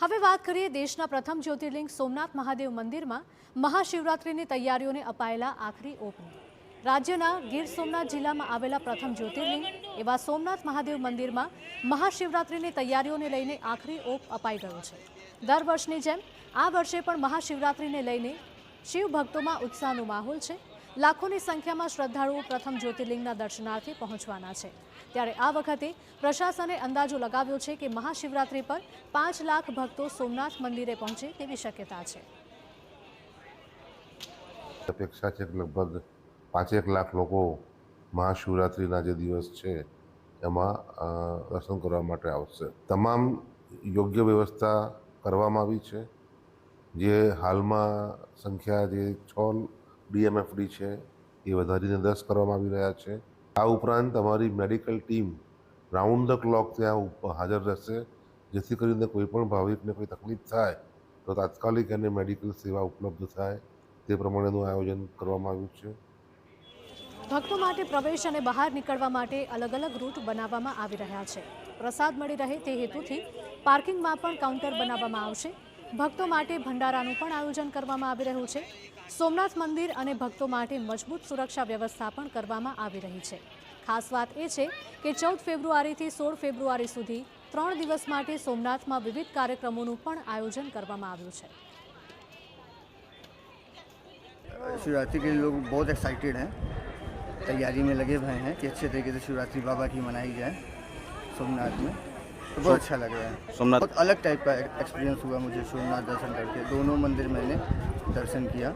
હવે વાત કરીએ દેશના પ્રથમ જ્યોતિર્લિંગ સોમનાથ મહાદેવ મંદિરમાં મહાશિવરાત્રિની તૈયારીઓને અપાયેલા આખરી ઓપની। રાજ્યના ગીર સોમનાથ જિલ્લામાં આવેલા પ્રથમ જ્યોતિર્લિંગ એવા સોમનાથ મહાદેવ મંદિરમાં મહાશિવરાત્રિની તૈયારીઓને લઈને આખરી ઓપ અપાઈ ગયો છે। દર વર્ષની જેમ આ વર્ષે પણ મહાશિવરાત્રિને લઈને શિવ ભક્તોમાં ઉત્સાહનો માહોલ છે। લાખોની સંખ્યામાં શ્રદ્ધાળુઓ પ્રથમ જ્યોતિર્લિંગના દર્શનાર્થે પહોંચવાના છે। ત્યારે આ વખતે પ્રશાસને અંદાજો લગાવ્યો છે કે મહાશિવરાત્રિ પર 5 લાખ ભક્તો સોમનાથ મંદિરે પહોંચે તેવી શક્યતા છે। અપેક્ષા છે કે લગભગ 5 લાખ લોકો મહાશિવરાત્રિના જે દિવસ છે એમાં દર્શન કરવા માટે આવશે। તમામ યોગ્ય વ્યવસ્થા કરવામાં આવી છે। જે હાલમાં સંખ્યા જે 6 ડીએમએફડી છે એ વધારીને 10 કરવામાં આવી રહ્યા છે। આ ઉપરાંત અમારી medical team round the clock ત્યાં હાજર રહેશે, જેથી કરીને કોઈ પણ ભાવિકને કોઈ તકલીફ થાય તો તાત્કાલિક એને મેડિકલ સેવા ઉપલબ્ધ થાય તે પ્રમાણેનું આયોજન કરવામાં આવ્યું છે। ભક્તો માટે પ્રવેશ અને બહાર નીકળવા માટે અલગ અલગ રૂટ બનાવવામાં આવી રહ્યા છે। પ્રસાદ મળી રહે તે હેતુથી પાર્કિંગમાં પણ કાઉન્ટર બનાવવામાં આવશે। ભક્તો માટે ભંડારાનું પણ આયોજન કરવામાં આવી રહ્યું છે। સોમનાથ મંદિર અને ભક્તો માટે મજબૂત સુરક્ષા વ્યવસ્થા પણ કરવામાં આવી રહી છે। ખાસ વાત એ છે કે 14 ફેબ્રુઆરીથી 16 ફેબ્રુઆરી સુધી 3 દિવસ માટે સોમનાથમાં વિવિધ કાર્યક્રમોનું પણ આયોજન કરવામાં આવ્યું છે। शिवरात्रि के लिए लोग बहुत एक्साइटेड हैं, तैयारी में लगे हुए हैं कि अच्छे तरीके से शिवरात्रि बाबा की मनाई जाए सोमनाथ में। तो बहुत अच्छा लग रहा है। सोमनाथ बहुत अलग टाइप का एक्सपीरियंस हुआ मुझे सोमनाथ दर्शन करके। दोनों मंदिर मैंने दर्शन किया।